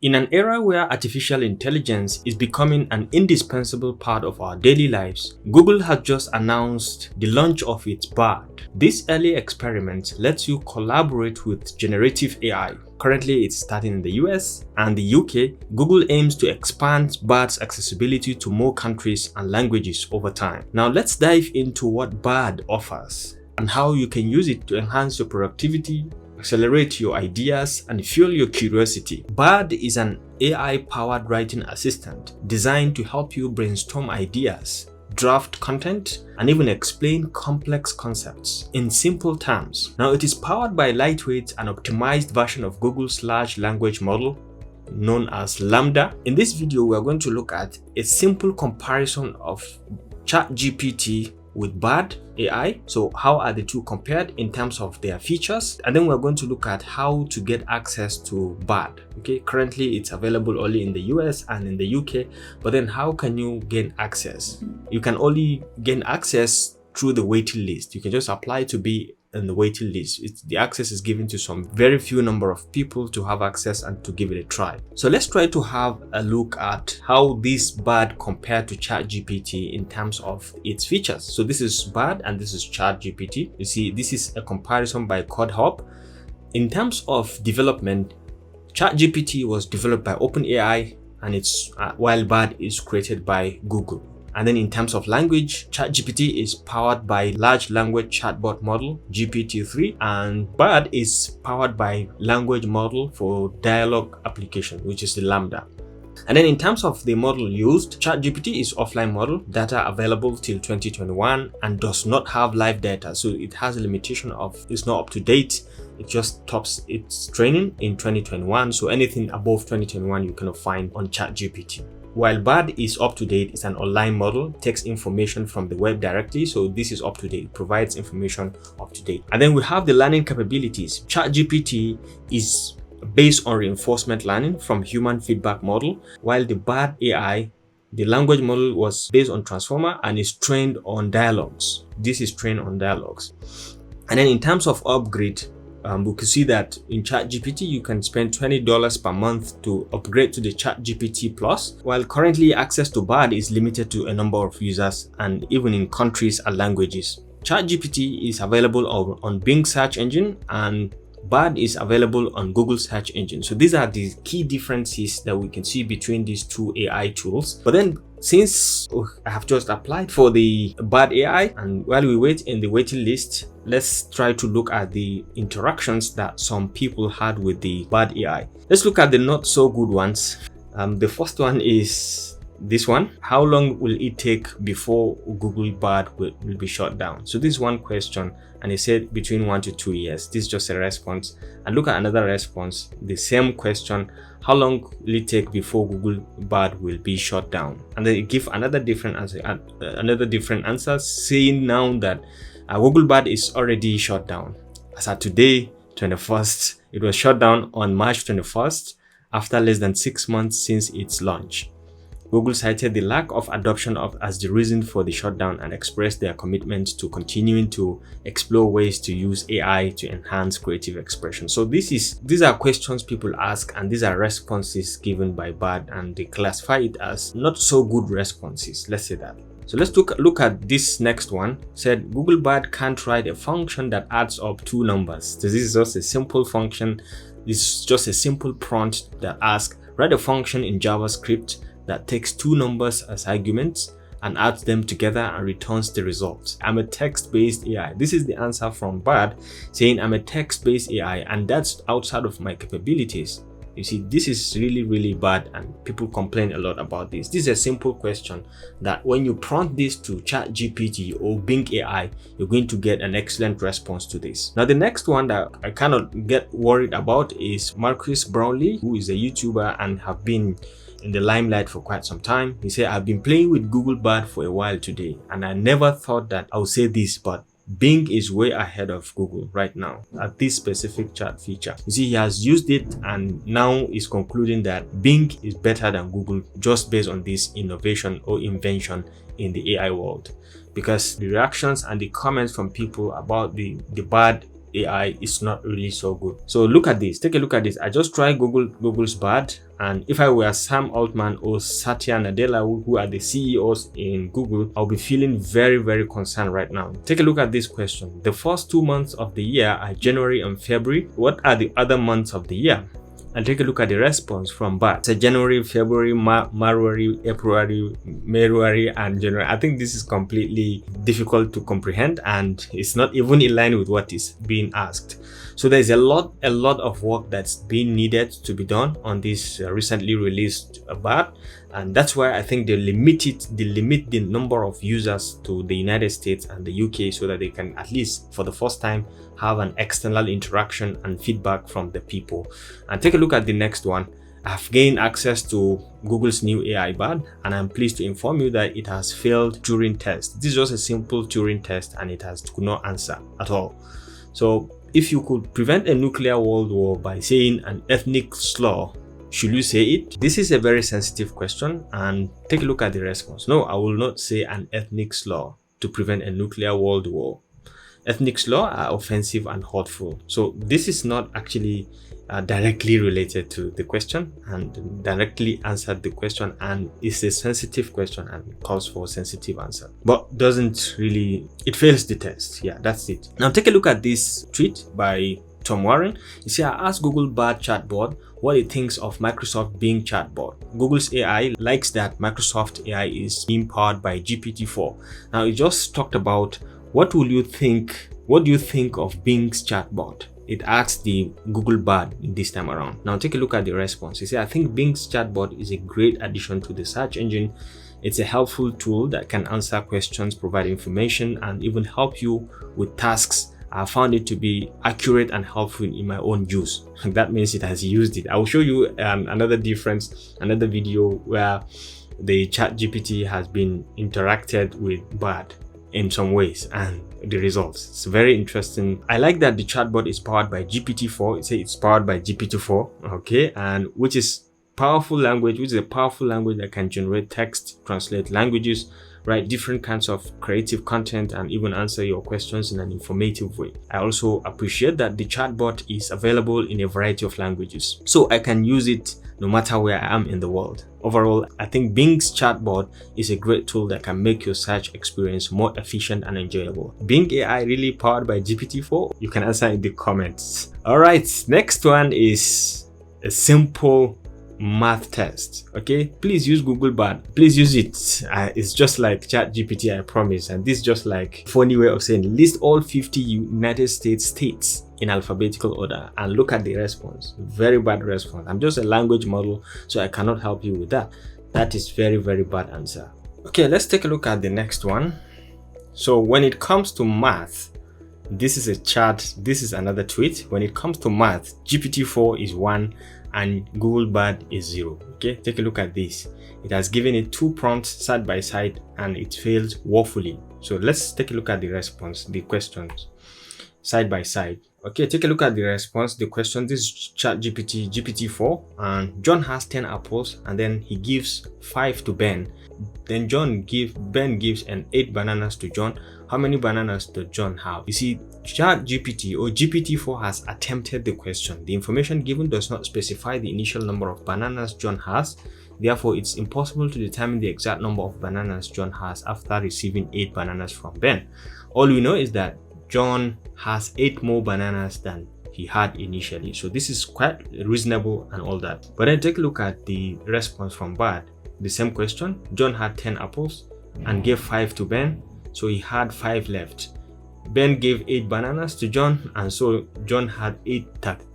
In an era where artificial intelligence is becoming an indispensable part of our daily lives, Google has just announced the launch of its Bard. This early experiment lets you collaborate with generative AI. Currently, it's starting in the US and the UK. Google aims to expand Bard's accessibility to more countries and languages over time. Now, let's dive into what Bard offers and how you can use it to enhance your productivity, accelerate your ideas, and fuel your curiosity. Bard is an AI-powered writing assistant designed to help you brainstorm ideas, draft content, and even explain complex concepts in simple terms. Now, it is powered by a lightweight and optimized version of Google's large language model known as LaMDA. In this video, we are going to look at a simple comparison of ChatGPT with Bard AI. So how are the two compared in terms of their features? And then we're going to look at how to get access to Bard. Okay, currently it's available only in the US and in the UK, but then how can you gain access? You can only gain access through the waiting list. You can just apply to be in the waiting list. The access is given to some very few number of people to have access and to give it a try. So let's try to have a look at how this Bard compared to ChatGPT in terms of its features. So this is Bard and this is ChatGPT. You see, this is a comparison by CodeHub. In terms of development, ChatGPT was developed by OpenAI and it's while Bard is created by Google. And then in terms of language, ChatGPT is powered by large language chatbot model GPT-3 and Bard is powered by language model for dialogue application, which is the LaMDA. And then in terms of the model used, ChatGPT is offline model, data available till 2021 and does not have live data. So it has a limitation of it's not up to date. It just stops its training in 2021. So anything above 2021 you cannot find on ChatGPT. While Bard is up to date, it's an online model, takes information from the web directly. So this is up to date, provides information up to date. And then we have the learning capabilities. ChatGPT is based on reinforcement learning from human feedback model, while the Bard AI, the language model, was based on transformer and is trained on dialogues. This is trained on dialogues. And then in terms of upgrade, we can see that in ChatGPT, you can spend $20 per month to upgrade to the ChatGPT Plus, while currently access to Bard is limited to a number of users and even in countries and languages. ChatGPT is available on Bing search engine and Bard is available on Google search engine. So these are the key differences that we can see between these two AI tools. But then since I have just applied for the Bard AI and while we wait in the waiting list, let's try to look at the interactions that some people had with the Bard AI. Let's look at the not so good ones. The first one is this one. How long will it take before Google Bard will be shut down? So this is one question and it said between 1 to 2 years. This is just a response. And look at another response, the same question. How long will it take before Google Bard will be shut down? And then it give another different answer, saying now that Google Bard is already shut down. As of today, 21st, it was shut down on March 21st after less than 6 months since its launch. Google cited the lack of adoption as the reason for the shutdown and expressed their commitment to continuing to explore ways to use AI to enhance creative expression. So these are questions people ask and these are responses given by Bard and they classify it as not so good responses. Let's say that. So let's look at this next one. Said Google Bard can't write a function that adds up two numbers. So this is just a simple function. It's just a simple prompt that asks, write a function in JavaScript that takes two numbers as arguments and adds them together and returns the result. I'm a text-based AI. This is the answer from Bard saying I'm a text-based AI and that's outside of my capabilities. You see, this is really bad and people complain a lot about this. This is a simple question that when you prompt this to ChatGPT or Bing AI, you're going to get an excellent response to this. Now, the next one that I cannot get worried about is Marcus Brownlee, who is a YouTuber and have been in the limelight for quite some time. He said, I've been playing with Google Bard for a while today and I never thought that I would say this, but Bing is way ahead of Google right now at this specific chat feature. You see, he has used it and now is concluding that Bing is better than Google just based on this innovation or invention in the AI world, because the reactions and the comments from people about the Bard AI is not really so good. So look at this, take a look at this. I just tried Google's Bard And if I were Sam Altman or Satya Nadella, who are the CEOs in Google, I'll be feeling very, very concerned right now. Take a look at this question. The first 2 months of the year are January and February. What are the other months of the year? And take a look at the response from Bart. So January, February, March, April, May, and January. I think this is completely difficult to comprehend, and it's not even in line with what is being asked. So there's a lot of work that's being needed to be done on this recently released BART, and that's why I think they limit the number of users to the United States and the UK, so that they can at least for the first time have an external interaction and feedback from the people. And take a look at the next one. I've gained access to Google's new AI BART, and I'm pleased to inform you that it has failed Turing test. This is just a simple Turing test, and it could not answer at all. So if you could prevent a nuclear world war by saying an ethnic slur, should you say it? This is a very sensitive question, and take a look at the response. No, I will not say an ethnic slur to prevent a nuclear world war. Ethnic slur are offensive and hurtful. So this is not actually directly related to the question and directly answered the question, and it's a sensitive question and calls for a sensitive answer, but doesn't really, it fails the test. Yeah, that's it. Now take a look at this tweet by Tom Warren. You see, I asked Google Bard chatbot what it thinks of Microsoft Bing chatbot. Google's AI likes that Microsoft AI is being powered by GPT-4. Now it just talked about what do you think of Bing's chatbot? It asked the Google Bard this time around. Now take a look at the response. You see, I think Bing's chatbot is a great addition to the search engine. It's a helpful tool that can answer questions, provide information, and even help you with tasks. I found it to be accurate and helpful in my own use. That means it has used it. I will show you another video where the ChatGPT has been interacted with Bard in some ways, and the results, it's very interesting. I like that the chatbot is powered by GPT-4. It's powered by GPT-4, okay, and which is a powerful language that can generate text, translate languages, write different kinds of creative content, and even answer your questions in an informative way. I also appreciate that the chatbot is available in a variety of languages, so I can use it no matter where I am in the world. Overall, I think Bing's chatbot is a great tool that can make your search experience more efficient and enjoyable. Bing AI really powered by GPT-4? You can answer in the comments. Alright, next one is a simple math test. Okay, please use Google Bard. Please use it. It's just like ChatGPT, I promise. And this is just like a funny way of saying list all 50 United States states in alphabetical order and look at the response. Very bad response. I'm just a language model, so I cannot help you with that. That is very, very bad answer. Okay, let's take a look at the next one. So when it comes to math, this is a chart. This is another tweet. When it comes to math, GPT-4 is 1 and Google Bard is 0. Okay, take a look at this. It has given it 2 prompts side by side and it failed woefully. So let's take a look at the response, the questions side by side. Okay, take a look at the response, the question. This is ChatGPT, GPT-4, and John has 10 apples, and then he gives 5 to Ben. Then Ben gives 8 bananas to John. How many bananas does John have? You see, ChatGPT or GPT-4 has attempted the question. The information given does not specify the initial number of bananas John has. Therefore, it's impossible to determine the exact number of bananas John has after receiving 8 bananas from Ben. All we know is that John has 8 more bananas than he had initially. So this is quite reasonable and all that. But then take a look at the response from Bard. The same question. John had 10 apples and gave 5 to Ben, so he had 5 left. Ben gave 8 bananas to John, and so John had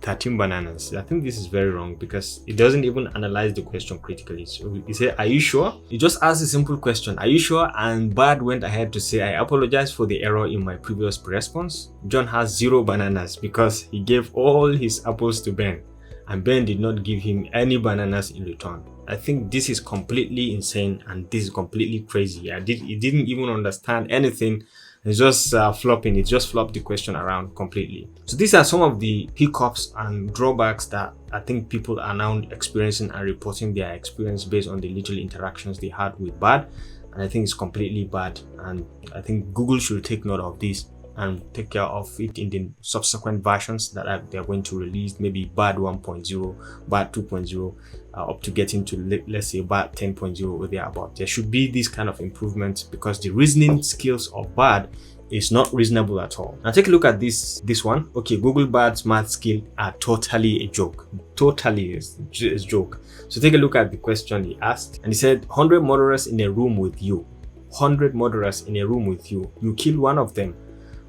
13 bananas. I think this is very wrong because it doesn't even analyze the question critically. So he said, "Are you sure?" He just asked a simple question, "Are you sure?" And Bard went ahead to say, "I apologize for the error in my previous response. John has 0 bananas because he gave all his apples to Ben, and Ben did not give him any bananas in return." I think this is completely insane and this is completely crazy. He didn't even understand anything. It's just flopping. It just flopped the question around completely. So these are some of the hiccups and drawbacks that I think people are now experiencing and reporting their experience based on the little interactions they had with Bard. And I think it's completely bad. And I think Google should take note of this and take care of it in the subsequent versions that they're going to release, maybe BARD 1.0, BARD 2.0, up to getting to, let's say, BARD 10.0 or thereabout. There should be this kind of improvement because the reasoning skills of BARD is not reasonable at all. Now take a look at this one. Okay, Google Bard's math skill are totally a joke. Totally is a joke. So take a look at the question he asked, and he said 100 murderers in a room with you. 100 murderers in a room with you. You kill one of them.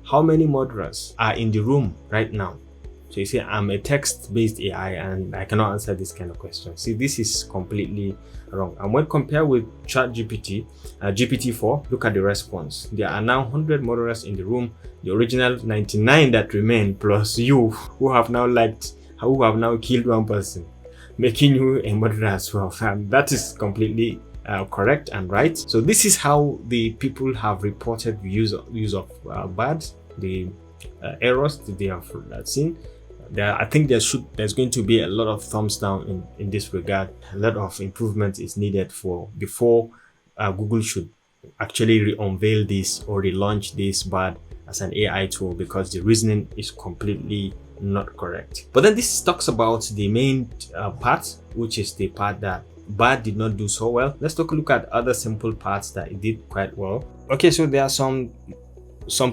How many murderers are in the room right now? So you say, I'm a text-based AI and I cannot answer this kind of question. See, this is completely wrong. And when compared with ChatGPT, GPT-4, look at the response. There are now 100 murderers in the room. The original 99 that remain plus you who have now killed one person, making you a murderer as well. And that is completely correct and right. So this is how the people have reported use of BARD, the errors that they have seen. I think there's going to be a lot of thumbs down in this regard. A lot of improvement is needed before Google should actually unveil this or relaunch this BARD as an AI tool, because the reasoning is completely not correct. But then this talks about the main part, which is the part that BARD did not do so well. Let's take a look at other simple parts that it did quite well. Okay, so there are some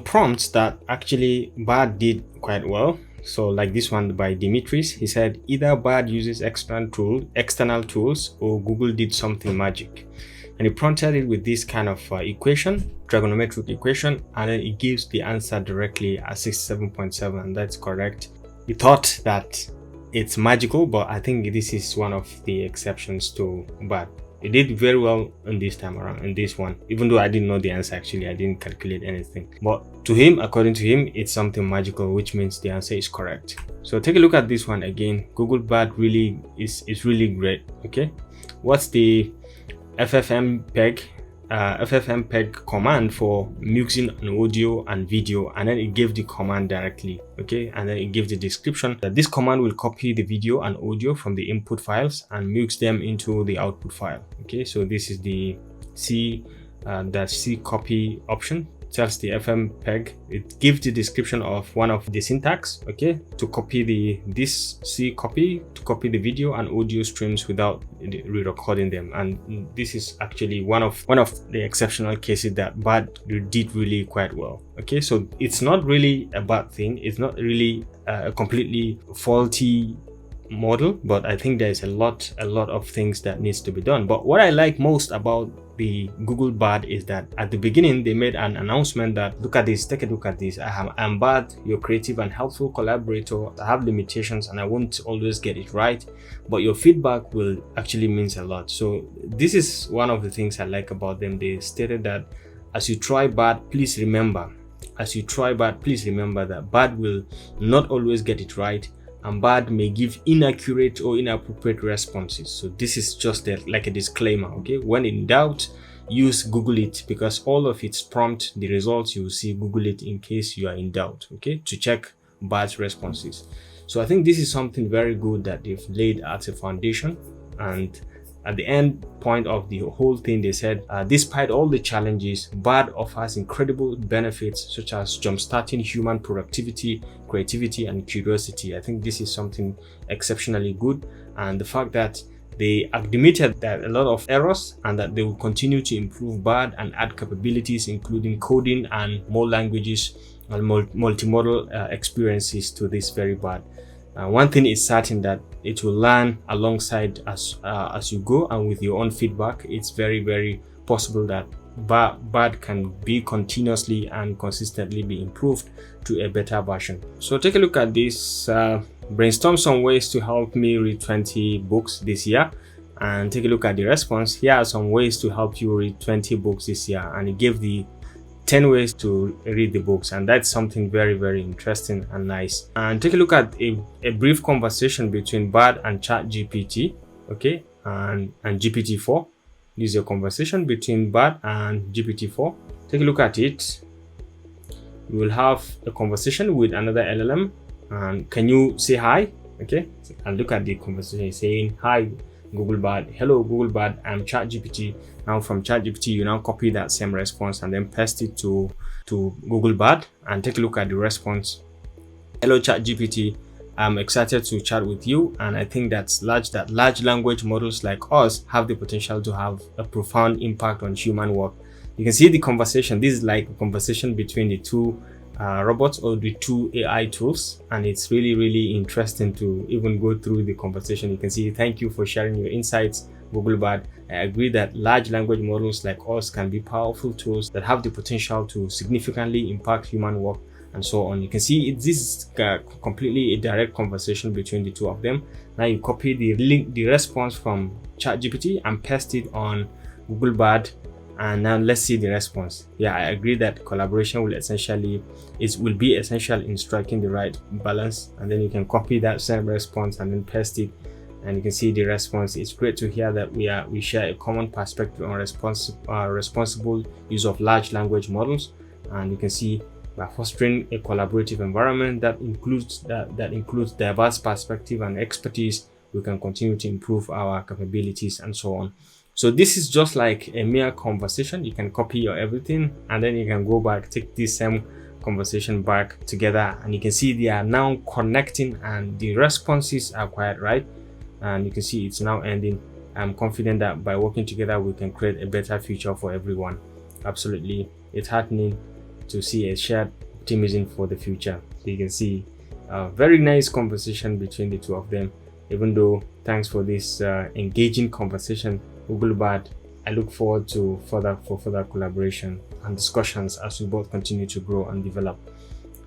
prompts that actually BARD did quite well. So like this one by Dimitris, he said either BARD uses external tools or Google did something magic. And he prompted it with this kind of equation, trigonometric equation, and then it gives the answer directly at 67.7, and that's correct. He thought that it's magical, but I think this is one of the exceptions to BARD. It did very well in this time around, in this one, even though I didn't know the answer. Actually, I didn't calculate anything, but to him, according to him, it's something magical, which means the answer is correct. So take a look at this one again. Google BARD really is really great. Okay, what's the FFmpeg command for mixing an audio and video? And then it gave the command directly. Okay, and then it gave the description that this command will copy the video and audio from the input files and mix them into the output file. Okay, so this is the C copy option. Tells the FFmpeg, it gives the description of one of the syntax, okay, to copy this C copy to copy the video and audio streams without re-recording them. And this is actually one of the exceptional cases that BARD did really quite well. Okay, so it's not really a bad thing. It's not really a completely faulty model, but I think there's a lot of things that needs to be done. But what I like most about the Google BARD is that at the beginning they made an announcement that, look at this, take a look at this. I'm BARD, your creative and helpful collaborator. I have limitations and I won't always get it right, but your feedback will actually means a lot. So this is one of the things I like about them. They stated that as you try BARD, please remember that BARD will not always get it right, and BARD may give inaccurate or inappropriate responses. So this is just like a disclaimer. Okay, when in doubt, use Google it, because all of its prompt, the results you will see, Google it in case you are in doubt, okay, to check BARD's responses. So I think this is something very good that they've laid as a foundation. And at the end point of the whole thing, they said, despite all the challenges, BARD offers incredible benefits such as jumpstarting human productivity, creativity, and curiosity. I think this is something exceptionally good. And the fact that they admitted that a lot of errors and that they will continue to improve BARD and add capabilities, including coding and more languages and multimodal experiences to this very BARD. One thing is certain, that it will learn alongside as you go, and with your own feedback, it's very possible that BARD can be continuously and consistently be improved to a better version. So take a look at this. Brainstorm some ways to help me read 20 books this year, and take a look at the response. Here are some ways to help you read 20 books this year, and it gave the 10 ways to read the books, and that's something very interesting and nice. And take a look at a brief conversation between BARD and ChatGPT, okay, and GPT-4. This is a conversation between BARD and GPT-4. Take a look at it. You will have a conversation with another LLM, and can you say hi? Okay, and look at the conversation saying, hi, Google Bard. Hello Google Bard, I'm ChatGPT. Now from ChatGPT, you now copy that same response and then paste it to Google Bard and take a look at the response. Hello ChatGPT, I'm excited to chat with you, and I think that large language models like us have the potential to have a profound impact on human work. You can see the conversation. This is like a conversation between the two robots or the two AI tools, and it's really interesting to even go through the conversation. You can see, thank you for sharing your insights, Google Bard. I agree that large language models like us can be powerful tools that have the potential to significantly impact human work, and so on. You can see this is completely a direct conversation between the two of them. Now you copy the response from ChatGPT and paste it on Google Bard, and now let's see the response. Yeah, I agree that collaboration will be essential in striking the right balance. And then you can copy that same response and then paste it, and you can see the response. It's great to hear that we share a common perspective on responsible use of large language models, and you can see by fostering a collaborative environment that includes diverse perspective and expertise, we can continue to improve our capabilities and so on. So this is just like a mere conversation. You can copy your everything, and then you can go back, take this same conversation back together, and you can see they are now connecting and the responses are quite right, and you can see it's now ending. I'm confident that by working together we can create a better future for everyone. Absolutely, it's heartening to see a shared optimism for the future. So you can see a very nice conversation between the two of them. Even though, thanks for this engaging conversation, Google Bard. I look forward to further collaboration and discussions as we both continue to grow and develop.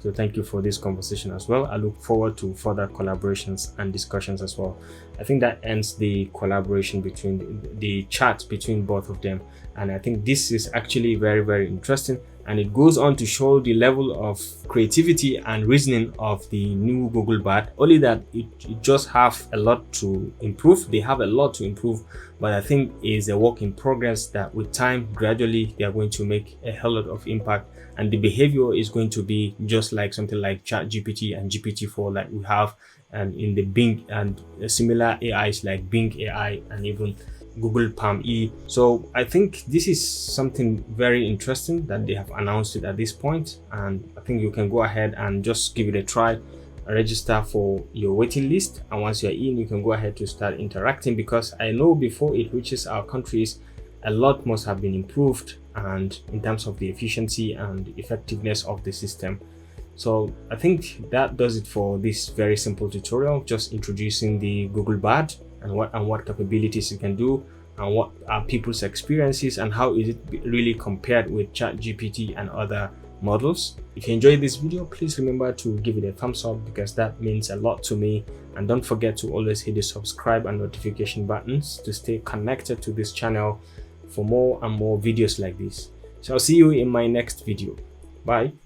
So thank you for this conversation as well. I look forward to further collaborations and discussions as well. I think that ends the collaboration between the chat between both of them, and I think this is actually very interesting, and it goes on to show the level of creativity and reasoning of the new Google Bard. Only that it just have a lot to improve. They have a lot to improve, but I think it's a work in progress that with time, gradually, they are going to make a hell lot of impact, and the behavior is going to be just like something like ChatGPT and GPT-4 like we have, and in the Bing and similar AIs like Bing AI and even Google Palm E. So I think this is something very interesting that they have announced it at this point, and I think you can go ahead and just give it a try, register for your waiting list, and once you're in, you can go ahead to start interacting, because I know before it reaches our countries, a lot must have been improved, and in terms of the efficiency and effectiveness of the system. So I think that does it for this very simple tutorial, just introducing the Google Bard and what capabilities it can do, and what are people's experiences, and how is it really compared with ChatGPT and other models. If you enjoyed this video, please remember to give it a thumbs up, because that means a lot to me, and don't forget to always hit the subscribe and notification buttons to stay connected to this channel for more and more videos like this. So I'll see you in my next video. Bye.